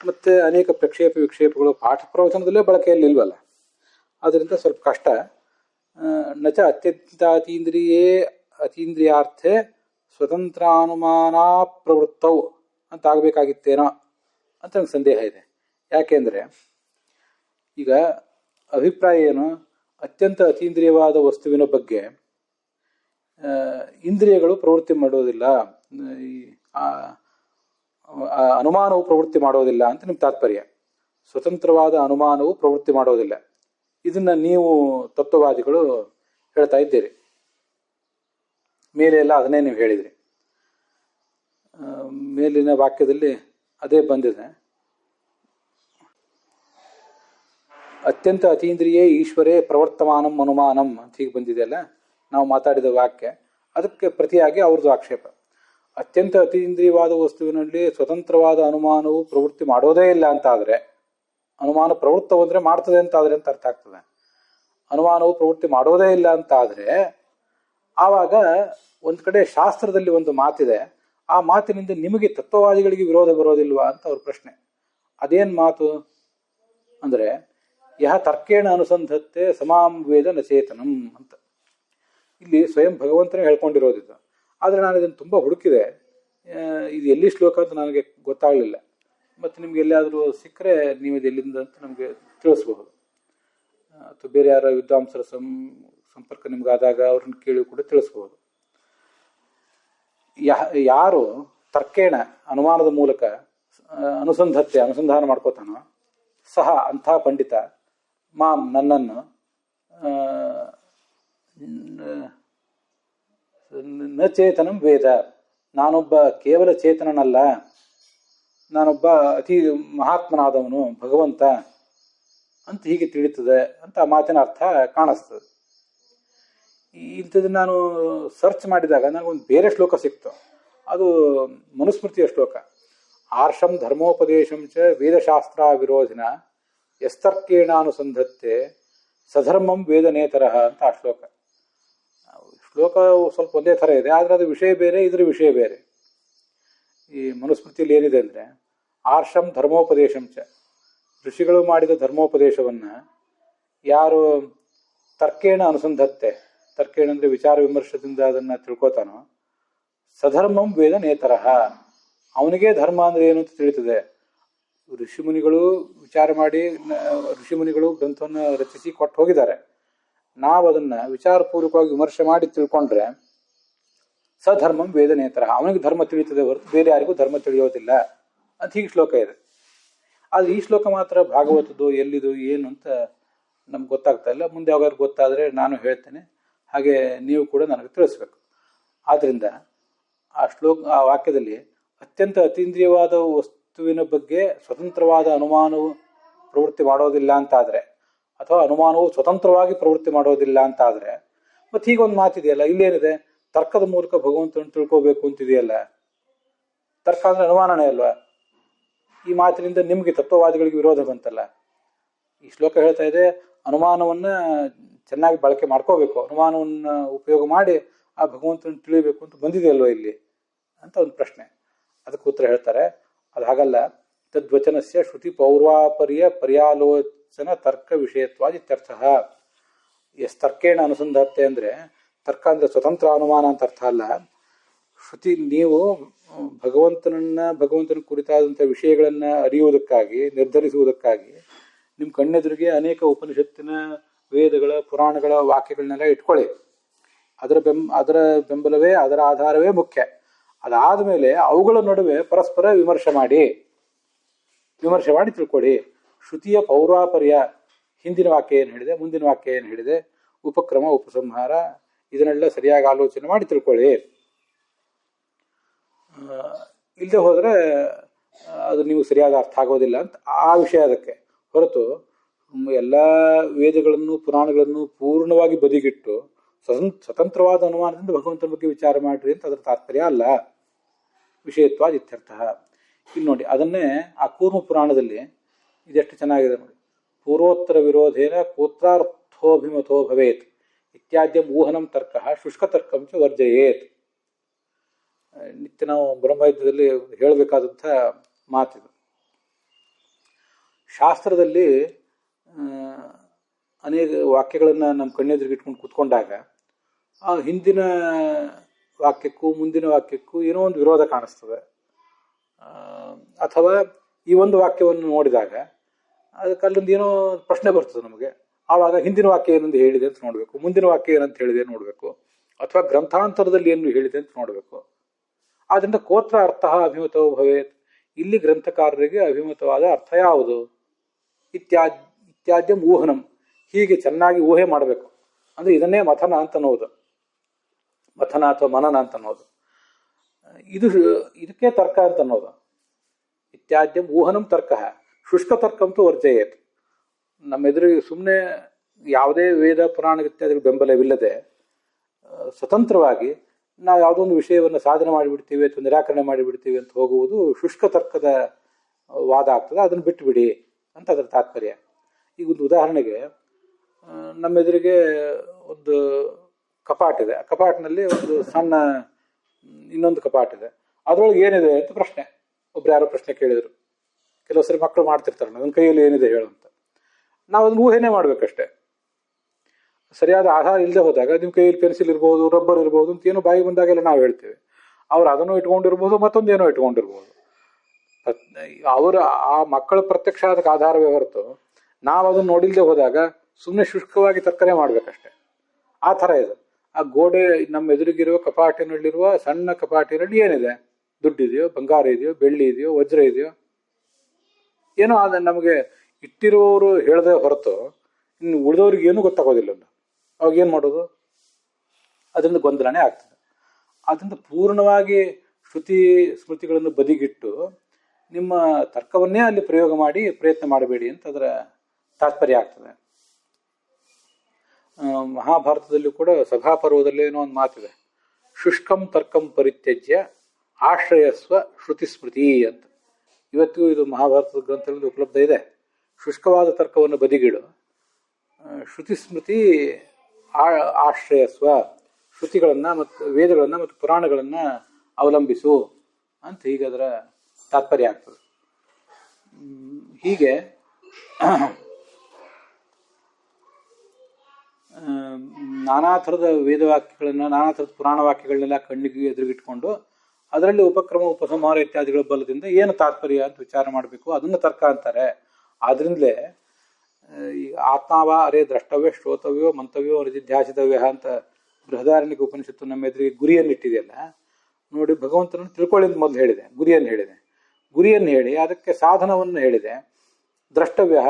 ಮತ್ತು ಅನೇಕ ಪ್ರಕ್ಷೇಪ ವಿಕ್ಷೇಪಗಳು ಪಾಠ ಪ್ರವಚನದಲ್ಲೇ ಬಳಕೆಯಲ್ಲಿ ಇಲ್ವಲ್ಲ, ಅದರಿಂದ ಸ್ವಲ್ಪ ಕಷ್ಟ. ನಚ ಅತ್ಯಂತ ಅತೀಂದ್ರಿಯಾರ್ಥೆ ಸ್ವತಂತ್ರಾನುಮಾನ ಪ್ರವೃತ್ತವು ಅಂತ ಆಗಬೇಕಾಗಿತ್ತೇನೋ ಅಂತ ನನಗೆ ಸಂದೇಹ ಇದೆ. ಯಾಕೆಂದರೆ ಈಗ ಅಭಿಪ್ರಾಯ ಏನು, ಅತ್ಯಂತ ಅತೀಂದ್ರಿಯವಾದ ವಸ್ತುವಿನ ಬಗ್ಗೆ ಇಂದ್ರಿಯಗಳು ಪ್ರವೃತ್ತಿ ಮಾಡೋದಿಲ್ಲ, ಅನುಮಾನವು ಪ್ರವೃತ್ತಿ ಮಾಡೋದಿಲ್ಲ ಅಂತ ನಿಮ್ಮ ತಾತ್ಪರ್ಯ. ಸ್ವತಂತ್ರವಾದ ಅನುಮಾನವು ಪ್ರವೃತ್ತಿ ಮಾಡೋದಿಲ್ಲ, ಇದನ್ನ ನೀವು ತತ್ವವಾದಿಗಳು ಹೇಳ್ತಾ ಇದ್ದೀರಿ. ಮೇಲೆ ಎಲ್ಲ ಅದನ್ನೇ ನೀವು ಹೇಳಿದ್ರಿ. ಮೇಲಿನ ವಾಕ್ಯದಲ್ಲಿ ಅದೇ ಬಂದಿದೆ. ಅತ್ಯಂತ ಅತೀಂದ್ರಿಯೇ ಈಶ್ವರೇ ಪ್ರವರ್ತಮಾನಂ ಅನುಮಾನಂ ಅಂತ ಹೀಗೆ ಬಂದಿದೆಯಲ್ಲ, ನಾವು ಮಾತಾಡಿದ ವಾಕ್ಯ. ಅದಕ್ಕೆ ಪ್ರತಿಯಾಗಿ ಅವ್ರದ್ದು ಆಕ್ಷೇಪ. ಅತ್ಯಂತ ಅತೀಂದ್ರಿಯವಾದ ವಸ್ತುವಿನಲ್ಲಿ ಸ್ವತಂತ್ರವಾದ ಅನುಮಾನವು ಪ್ರವೃತ್ತಿ ಮಾಡೋದೇ ಇಲ್ಲ ಅಂತ ಆದರೆ, ಅನುಮಾನ ಪ್ರವೃತ್ತವಂದ್ರೆ ಮಾಡ್ತದೆ ಅಂತ ಆದರೆ ಅಂತ ಅರ್ಥ ಆಗ್ತದೆ. ಅನುಮಾನವು ಪ್ರವೃತ್ತಿ ಮಾಡೋದೇ ಇಲ್ಲ ಅಂತ ಆದರೆ ಆವಾಗ ಒಂದು ಕಡೆ ಶಾಸ್ತ್ರದಲ್ಲಿ ಒಂದು ಮಾತಿದೆ, ಆ ಮಾತಿನಿಂದ ನಿಮಗೆ ತತ್ವವಾದಿಗಳಿಗೆ ವಿರೋಧ ಬರೋದಿಲ್ವಾ ಅಂತ ಅವ್ರ ಪ್ರಶ್ನೆ. ಅದೇನು ಮಾತು ಅಂದರೆ, ಯಹ ತರ್ಕೇಣ ಅನುಸಂಧತ್ತೆ ಸಮಾಂ ವೇದ ನಚೇತನಂ ಅಂತ. ಇಲ್ಲಿ ಸ್ವಯಂ ಭಗವಂತನೇ ಹೇಳ್ಕೊಂಡಿರೋದಿದ್ದು. ಆದರೆ ನಾನು ಇದನ್ನು ತುಂಬ ಹುಡುಕಿದೆ, ಇದು ಎಲ್ಲಿ ಶ್ಲೋಕ ಅಂತ ನನಗೆ ಗೊತ್ತಾಗಲಿಲ್ಲ. ಮತ್ತು ನಿಮ್ಗೆ ಎಲ್ಲಿಯಾದರೂ ಸಿಕ್ಕರೆ ನೀವು ಇದು ಎಲ್ಲಿಂದ ಅಂತ ನಮಗೆ ತಿಳಿಸ್ಬಹುದು. ಅಥವಾ ಬೇರೆ ಯಾರ ವಿದ್ವಾಂಸರ ಸಂಪರ್ಕ ನಿಮ್ಗಾದಾಗ ಅವ್ರನ್ನ ಕೇಳಿ ಕೂಡ ತಿಳಿಸ್ಬೋದು. ಯಾರು ತರ್ಕೇಣ ಅನುಮಾನದ ಮೂಲಕ ಅನುಸಂಧಾನ ಮಾಡ್ಕೋತಾನೋ ಸಹ ಅಂಥ ಪಂಡಿತ ಮಾಂ ನನ್ನನ್ನು ನ ಚೇತನಂ ವೇದ, ನಾನೊಬ್ಬ ಕೇವಲ ಚೇತನನಲ್ಲ, ನಾನೊಬ್ಬ ಅತಿ ಮಹಾತ್ಮನಾದವನು ಭಗವಂತ ಅಂತ ಹೀಗೆ ತಿಳಿತದೆ ಅಂತ ಆ ಮಾತಿನ ಅರ್ಥ ಕಾಣಿಸ್ತದೆ. ಇಂಥದ್ದು ನಾನು ಸರ್ಚ್ ಮಾಡಿದಾಗ ನನಗೊಂದು ಬೇರೆ ಶ್ಲೋಕ ಸಿಕ್ತು. ಅದು ಮನುಸ್ಮೃತಿಯ ಶ್ಲೋಕ. ಆರ್ಷಂ ಧರ್ಮೋಪದೇಶಂ ಚ ವೇದಶಾಸ್ತ್ರ ವಿರೋಧಿನ ಯಸ್ತರ್ಕೇಣ ಅನುಸಂಧತ್ತೆ ಸಧರ್ಮಂ ವೇದನೇತರಃ ಅಂತ ಆ ಶ್ಲೋಕ. ಶ್ಲೋಕ ಸ್ವಲ್ಪ ಒಂದೇ ಥರ ಇದೆ, ಆದರೆ ಅದು ವಿಷಯ ಬೇರೆ, ಇದರ ವಿಷಯ ಬೇರೆ. ಈ ಮನುಸ್ಮೃತಿಯಲ್ಲಿ ಏನಿದೆ ಅಂದರೆ, ಆರ್ಷಂ ಧರ್ಮೋಪದೇಶಂ ಚ, ಋಷಿಗಳು ಮಾಡಿದ ಧರ್ಮೋಪದೇಶವನ್ನು ಯಾರು ತರ್ಕೇಣ ಅನುಸಂಧತ್ತೆ, ತರ್ಕೇಣ ಅಂದರೆ ವಿಚಾರ ವಿಮರ್ಶದಿಂದ ಅದನ್ನು ತಿಳ್ಕೊತಾನೋ, ಸಧರ್ಮಂ ವೇದ ನೇತರಃ, ಅವನಿಗೆ ಧರ್ಮ ಅಂದರೆ ಏನು ಅಂತ ತಿಳಿತದೆ. ಋಷಿಮುನಿಗಳು ವಿಚಾರ ಮಾಡಿ, ಋಷಿಮುನಿಗಳು ಗ್ರಂಥವನ್ನು ರಚಿಸಿ ಕೊಟ್ಟು ಹೋಗಿದ್ದಾರೆ. ನಾವು ಅದನ್ನು ವಿಚಾರಪೂರ್ವಕವಾಗಿ ವಿಮರ್ಶೆ ಮಾಡಿ ತಿಳ್ಕೊಂಡ್ರೆ ಸಧರ್ಮಂ ವೇದ ನೇತರಃ, ಅವನಿಗೆ ಧರ್ಮ ತಿಳಿತದೆ ಹೊರತು ಬೇರೆ ಯಾರಿಗೂ ಧರ್ಮ ತಿಳಿಯೋದಿಲ್ಲ ಅಂತ ಹೀಗೆ ಶ್ಲೋಕ ಇದೆ. ಆದರೆ ಈ ಶ್ಲೋಕ ಮಾತ್ರ ಭಾಗವತದ್ದು ಎಲ್ಲಿದು ಏನು ಅಂತ ನಮ್ಗೆ ಗೊತ್ತಾಗ್ತಾ ಇಲ್ಲ. ಮುಂದೆ ಯಾವಾಗಾದ್ರು ಗೊತ್ತಾದರೆ ನಾನು ಹೇಳ್ತೇನೆ, ಹಾಗೆ ನೀವು ಕೂಡ ನನಗೆ ತಿಳಿಸ್ಬೇಕು. ಆದ್ದರಿಂದ ಆ ವಾಕ್ಯದಲ್ಲಿ ಅತ್ಯಂತ ಅತೀಂದ್ರಿಯವಾದ ವಸ್ತುವಿನ ಬಗ್ಗೆ ಸ್ವತಂತ್ರವಾದ ಅನುಮಾನವು ಪ್ರವೃತ್ತಿ ಮಾಡೋದಿಲ್ಲ ಅಂತಾದರೆ, ಅಥವಾ ಅನುಮಾನವು ಸ್ವತಂತ್ರವಾಗಿ ಪ್ರವೃತ್ತಿ ಮಾಡೋದಿಲ್ಲ ಅಂತಾದರೆ, ಮತ್ತು ಹೀಗೊಂದು ಮಾತಿದೆಯಲ್ಲ, ಇಲ್ಲೇನಿದೆ, ತರ್ಕದ ಮೂಲಕ ಭಗವಂತನ ತಿಳ್ಕೋಬೇಕು ಅಂತಿದೆಯಲ್ಲ. ತರ್ಕ ಅಂದರೆ ಅನುಮಾನನೇ ಅಲ್ವಾ? ಈ ಮಾತಿನಿಂದ ನಿಮಗೆ ತತ್ವವಾದಿಗಳಿಗೆ ವಿರೋಧ ಬಂತಲ್ಲ. ಈ ಶ್ಲೋಕ ಹೇಳ್ತಾ ಇದೆ, ಅನುಮಾನವನ್ನು ಚೆನ್ನಾಗಿ ಬಳಕೆ ಮಾಡ್ಕೋಬೇಕು, ಅನುಮಾನವನ್ನು ಉಪಯೋಗ ಮಾಡಿ ಆ ಭಗವಂತನ ತಿಳಿಯಬೇಕು ಅಂತ ಬಂದಿದೆಯಲ್ವ ಇಲ್ಲಿ ಅಂತ ಒಂದು ಪ್ರಶ್ನೆ. ಅದಕ್ಕೆ ಉತ್ತರ ಹೇಳ್ತಾರೆ, ಅದು ಹಾಗಲ್ಲ. ತದ್ವಚನಸ್ಯ ಶ್ರುತಿ ಪೌರ್ವಾಪರ್ಯ ಪರ್ಯಾಲೋಚನ ತರ್ಕ ವಿಷಯತ್ವಾದ ಇತ್ಯರ್ಥ. ತರ್ಕೇಣ ಅನುಸಂಧತ್ತೆ ಅಂದರೆ, ತರ್ಕ ಅಂದರೆ ಸ್ವತಂತ್ರ ಅನುಮಾನ ಅಂತ ಅರ್ಥ ಅಲ್ಲ. ಶ್ರುತಿ, ನೀವು ಭಗವಂತನ ಕುರಿತಾದಂಥ ವಿಷಯಗಳನ್ನು ಅರಿಯುವುದಕ್ಕಾಗಿ, ನಿರ್ಧರಿಸುವುದಕ್ಕಾಗಿ ನಿಮ್ಮ ಕಣ್ಣೆದುರಿಗೆ ಅನೇಕ ಉಪನಿಷತ್ತಿನ, ವೇದಗಳ, ಪುರಾಣಗಳ ವಾಕ್ಯಗಳನ್ನೆಲ್ಲ ಇಟ್ಕೊಳ್ಳಿ. ಅದರ ಬೆಂಬಲವೇ, ಅದರ ಆಧಾರವೇ ಮುಖ್ಯ. ಅದಾದ ಮೇಲೆ ಅವುಗಳ ನಡುವೆ ಪರಸ್ಪರ ವಿಮರ್ಶೆ ಮಾಡಿ ತಿಳ್ಕೊಳ್ಳಿ. ಶ್ರುತಿಯ ಪೌರ್ವಾಪರ್ಯ, ಹಿಂದಿನ ವಾಕ್ಯ ಏನು ಹೇಳಿದೆ, ಮುಂದಿನ ವಾಕ್ಯ ಏನು ಹೇಳಿದೆ, ಉಪಕ್ರಮ, ಉಪಸಂಹಾರ, ಇದನ್ನೆಲ್ಲ ಸರಿಯಾಗಿ ಆಲೋಚನೆ ಮಾಡಿ ತಿಳ್ಕೊಳ್ಳಿ. ಇಲ್ಲದೆ ಹೋದರೆ ಅದು ನೀವು ಸರಿಯಾದ ಅರ್ಥ ಆಗೋದಿಲ್ಲ ಅಂತ ಆ ವಿಷಯ. ಅದಕ್ಕೆ ಹೊರತು ಎಲ್ಲ ವೇದಗಳನ್ನು, ಪುರಾಣಗಳನ್ನು ಪೂರ್ಣವಾಗಿ ಬದಿಗಿಟ್ಟು ಸ್ವತಂತ್ರವಾದ ಅನುಮಾನದಿಂದ ಭಗವಂತನ ಬಗ್ಗೆ ವಿಚಾರ ಮಾಡ್ರಿ ಅಂತ ಅದರ ತಾತ್ಪರ್ಯ ಅಲ್ಲ. ವಿಷಯತ್ವಾದ ಇತ್ಯರ್ಥ. ಇಲ್ಲಿ ನೋಡಿ, ಅದನ್ನೇ ಆ ಕೂರ್ಮ ಪುರಾಣದಲ್ಲಿ ಇದೆಷ್ಟು ಚೆನ್ನಾಗಿದೆ ನೋಡಿ. ಪೂರ್ವೋತ್ತರ ವಿರೋಧೇನ ಕೋತ್ರಾರ್ಥೋಭಿಮತೋ ಭವೇತ್ ಇತ್ಯಾದ್ಯ ಊಹನಂ ತರ್ಕ ಶುಷ್ಕತರ್ಕಂ ಚ ವರ್ಜಯೇತ್. ನಿತ್ಯ ನಾವು ಬ್ರಹ್ಮಯುದ್ಧದಲ್ಲಿ ಹೇಳಬೇಕಾದಂಥ ಮಾತಿದು. ಶಾಸ್ತ್ರದಲ್ಲಿ ಅನೇಕ ವಾಕ್ಯಗಳನ್ನು ನಮ್ಮ ಕಣ್ಣೆದುರಿಗೆ ಇಟ್ಕೊಂಡು ಕೂತ್ಕೊಂಡಾಗ ಆ ಹಿಂದಿನ ವಾಕ್ಯಕ್ಕೂ ಮುಂದಿನ ವಾಕ್ಯಕ್ಕೂ ಏನೋ ಒಂದು ವಿರೋಧ ಕಾಣಿಸ್ತದೆ. ಅಥವಾ ಈ ಒಂದು ವಾಕ್ಯವನ್ನು ನೋಡಿದಾಗ ಅದಕ್ಕೆ ಅಲ್ಲೊಂದು ಏನೋ ಪ್ರಶ್ನೆ ಬರ್ತದೆ ನಮಗೆ. ಆವಾಗ ಹಿಂದಿನ ವಾಕ್ಯ ಏನಂದು ಹೇಳಿದೆ ಅಂತ ನೋಡಬೇಕು, ಮುಂದಿನ ವಾಕ್ಯ ಏನಂತ ಹೇಳಿದೆ ನೋಡಬೇಕು, ಅಥವಾ ಗ್ರಂಥಾಂತರದಲ್ಲಿ ಏನು ಹೇಳಿದೆ ಅಂತ ನೋಡಬೇಕು. ಆದ್ದರಿಂದ ಕೋತ್ರ ಅರ್ಥ ಅಭಿಮತೋ ಭವೇತ್, ಇಲ್ಲಿ ಗ್ರಂಥಕಾರರಿಗೆ ಅಭಿಮತವಾದ ಅರ್ಥ ಯಾವುದು, ಇತ್ಯಾದ್ಯ ಊಹನಂ, ಹೀಗೆ ಚೆನ್ನಾಗಿ ಊಹೆ ಮಾಡಬೇಕು. ಅಂದರೆ ಇದನ್ನೇ ಮಥನ ಅಂತ ಅನ್ನೋದು, ಮಥನ ಅಥವಾ ಮನನ ಅಂತ ಅನ್ನೋದು. ಇದಕ್ಕೆ ತರ್ಕ ಅಂತ ಅನ್ನೋದು. ಇತ್ಯಾದ್ಯಂ ಊಹನಂ ತರ್ಕ ಶುಷ್ಕ ತರ್ಕಂತೂ ವರ್ಜಯೇತ್. ನಮ್ಮೆದುರಿಗೆ ಸುಮ್ಮನೆ ಯಾವುದೇ ವೇದ ಪುರಾಣ ಇತ್ಯಾದಿಗಳ ಬೆಂಬಲವಿಲ್ಲದೆ ಸ್ವತಂತ್ರವಾಗಿ ನಾವು ಯಾವುದೋ ಒಂದು ವಿಷಯವನ್ನು ಸಾಧನೆ ಮಾಡಿಬಿಡ್ತೀವಿ ಅಥವಾ ನಿರಾಕರಣೆ ಮಾಡಿಬಿಡ್ತೀವಿ ಅಂತ ಹೋಗುವುದು ಶುಷ್ಕ ತರ್ಕದ ವಾದ ಆಗ್ತದೆ. ಅದನ್ನು ಬಿಟ್ಟುಬಿಡಿ ಅಂತ ಅದರ ತಾತ್ಪರ್ಯ. ಈಗ ಒಂದು ಉದಾಹರಣೆಗೆ, ನಮ್ಮೆದುರಿಗೆ ಒಂದು ಕಪಾಟಿದೆ, ಆ ಕಪಾಟಿನಲ್ಲಿ ಒಂದು ಸಣ್ಣ ಇನ್ನೊಂದು ಕಪಾಟಿದೆ, ಅದರೊಳಗೆ ಏನಿದೆ ಅಂತ ಪ್ರಶ್ನೆ. ಒಬ್ರು ಯಾರೋ ಪ್ರಶ್ನೆ ಕೇಳಿದ್ರು, ಕೆಲವು ಸರಿ ಮಕ್ಕಳು ಮಾಡ್ತಿರ್ತಾರೆ, ನನ್ನ ಕೈಯಲ್ಲಿ ಏನಿದೆ ಹೇಳು ಅಂತ. ನಾವು ಅದನ್ನ ಊಹೆನೇ ಮಾಡ್ಬೇಕಷ್ಟೆ. ಸರಿಯಾದ ಆಧಾರ ಇಲ್ಲದೆ ಹೋದಾಗ ನಿಮ್ಮ ಕೈಯಲ್ಲಿ ಪೆನ್ಸಿಲ್ ಇರ್ಬೋದು, ರಬ್ಬರ್ ಇರ್ಬೋದು ಅಂತ ಏನೋ ಬಾಯಿ ಬಂದಾಗೆಲ್ಲ ನಾವು ಹೇಳ್ತೇವೆ. ಅವ್ರು ಅದನ್ನು ಇಟ್ಕೊಂಡಿರ್ಬೋದು, ಮತ್ತೊಂದೇನೋ ಇಟ್ಕೊಂಡಿರ್ಬೋದು. ಅವರ ಆ ಮಕ್ಕಳ ಪ್ರತ್ಯಕ್ಷ ಅದಕ್ಕೆ ಆಧಾರವೇ ಹೊರತು ನಾವು ಅದನ್ನು ನೋಡಿಲ್ದೆ ಹೋದಾಗ ಸುಮ್ಮನೆ ಶುಷ್ಕವಾಗಿ ತರ್ಕನೆ ಮಾಡ್ಬೇಕಷ್ಟೆ. ಆ ಥರ ಇದೆ. ಆ ಗೋಡೆ ನಮ್ಮ ಎದುರಿಗಿರುವ ಕಪಾಟಿನಲ್ಲಿರುವ ಸಣ್ಣ ಕಪಾಟಿನಲ್ಲಿ ಏನಿದೆ? ದುಡ್ಡಿದೆಯೋ, ಬಂಗಾರ ಇದೆಯೋ, ಬೆಳ್ಳಿ ಇದೆಯೋ, ವಜ್ರ ಇದೆಯೋ, ಏನೋ ಅದ ನಮಗೆ ಇಟ್ಟಿರುವವರು ಹೇಳದೆ ಹೊರತು ಇನ್ನು ಉಳಿದವ್ರಿಗೆ ಏನೂ ಗೊತ್ತಾಗೋದಿಲ್ಲಲ್ಲ. ಅವಾಗ ಏನು ಮಾಡೋದು? ಅದರಿಂದ ಗೊಂದಲನೇ ಆಗ್ತದೆ. ಅದರಿಂದ ಪೂರ್ಣವಾಗಿ ಶ್ರುತಿ ಸ್ಮೃತಿಗಳನ್ನು ಬದಿಗಿಟ್ಟು ನಿಮ್ಮ ತರ್ಕವನ್ನೇ ಅಲ್ಲಿ ಪ್ರಯೋಗ ಮಾಡಿ ಪ್ರಯತ್ನ ಮಾಡಬೇಡಿ ಅಂತ ಅದರ ತಾತ್ಪರ್ಯ ಆಗ್ತದೆ. ಮಹಾಭಾರತದಲ್ಲೂ ಕೂಡ ಸಭಾಪರ್ವದಲ್ಲಿ ಏನೋ ಒಂದು ಮಾತಿದೆ, ಶುಷ್ಕಂ ತರ್ಕಂ ಪರಿತ್ಯಜ್ಯ ಆಶ್ರಯಸ್ವ ಶ್ರುತಿ ಸ್ಮೃತಿ ಅಂತ. ಇವತ್ತಿಗೂ ಇದು ಮಹಾಭಾರತದ ಗ್ರಂಥಗಳಲ್ಲಿ ಉಪಲಬ್ಧ ಇದೆ. ಶುಷ್ಕವಾದ ತರ್ಕವನ್ನು ಬದಿಗಿಡು, ಶ್ರುತಿ ಸ್ಮೃತಿ ಆಶ್ರಯಸ್ವ, ಶ್ರುತಿಗಳನ್ನು ಮತ್ತು ವೇದಗಳನ್ನು ಮತ್ತು ಪುರಾಣಗಳನ್ನು ಅವಲಂಬಿಸು ಅಂತ ಹೀಗೆ ಅದರ ತಾತ್ಪರ್ಯ ಆಗ್ತದೆ. ಹೀಗೆ ನಾನಾ ಥರದ ವೇದವಾಕ್ಯಗಳನ್ನು, ನಾನಾ ಥರದ ಪುರಾಣ ವಾಕ್ಯಗಳನ್ನೆಲ್ಲ ಕಣ್ಣಿಗೆ ಎದುರುಗಿಟ್ಕೊಂಡು ಅದರಲ್ಲಿ ಉಪಕ್ರಮ ಉಪಸಂಹಾರ ಇತ್ಯಾದಿಗಳ ಬಲದಿಂದ ಏನು ತಾತ್ಪರ್ಯ ಅಂತ ವಿಚಾರ ಮಾಡಬೇಕು. ಅದನ್ನು ತರ್ಕ ಅಂತಾರೆ. ಆದ್ರಿಂದಲೇ ಈಗ ಆತ್ಮಾವ ಅರೇ ದ್ರಷ್ಟವ್ಯ ಶ್ರೋತವ್ಯೋ ಮಂತವ್ಯೋ ನಿಧಿಧ್ಯಾಸಿತವ್ಯ ಅಂತ ಬೃಹದಾರಣ್ಯಕ ಉಪನಿಷತ್ತು ನಮ್ಮ ಎದುರಿಗೆ ಗುರಿಯನ್ನು ಇಟ್ಟಿದೆಯಲ್ಲ ನೋಡಿ. ಭಗವಂತನನ್ನು ತಿಳ್ಕೊಳ್ಳಿ ಅಂತ ಮೊದಲು ಹೇಳಿದೆ, ಗುರಿಯನ್ನು ಹೇಳಿದೆ. ಗುರಿಯನ್ನು ಹೇಳಿ ಅದಕ್ಕೆ ಸಾಧನವನ್ನು ಹೇಳಿದೆ. ದ್ರಷ್ಟವ್ಯ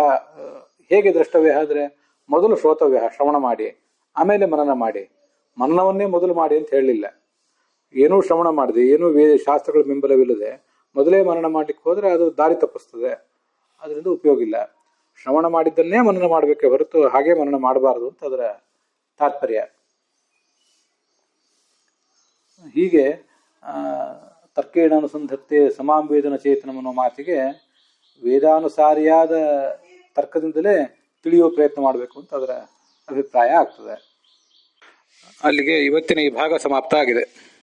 ಹೇಗೆ ದ್ರಷ್ಟವ್ಯ ಅಂದರೆ ಮೊದಲು ಶ್ರೋತವ್ಯ ಶ್ರವಣ ಮಾಡಿ, ಆಮೇಲೆ ಮನನ ಮಾಡಿ. ಮನನವನ್ನೇ ಮೊದಲು ಮಾಡಿ ಅಂತ ಹೇಳಲಿಲ್ಲ. ಏನೂ ಶ್ರವಣ ಮಾಡಿದೆ, ಏನೂ ಶಾಸ್ತ್ರಗಳ ಬೆಂಬಲವಿಲ್ಲದೆ ಮೊದಲೇ ಮನನ ಮಾಡಲಿಕ್ಕೆ ಹೋದರೆ ಅದು ದಾರಿ ತಪ್ಪಿಸ್ತದೆ, ಅದರಿಂದ ಉಪಯೋಗ ಇಲ್ಲ. ಶ್ರವಣ ಮಾಡಿದ್ದನ್ನೇ ಮನನ ಮಾಡಬೇಕೆ ಹೊರತು ಹಾಗೆ ಮನನ ಮಾಡಬಾರದು ಅಂತ ಅದರ ತಾತ್ಪರ್ಯ. ಹೀಗೆ ತರ್ಕೇಣ ಅನುಸಂಧತ್ತೆ ಸಮಾಂ ವೇದನ ಚೇತನ ಅನ್ನೋ ಮಾತಿಗೆ ವೇದಾನುಸಾರಿಯಾದ ತರ್ಕದಿಂದಲೇ ತಿಳಿಯುವ ಪ್ರಯತ್ನ ಮಾಡಬೇಕು ಅಂತ ಅದರ ಅಭಿಪ್ರಾಯ ಆಗ್ತದೆ. ಅಲ್ಲಿಗೆ ಇವತ್ತಿನ ಈ ಭಾಗ ಸಮಾಪ್ತ ಆಗಿದೆ.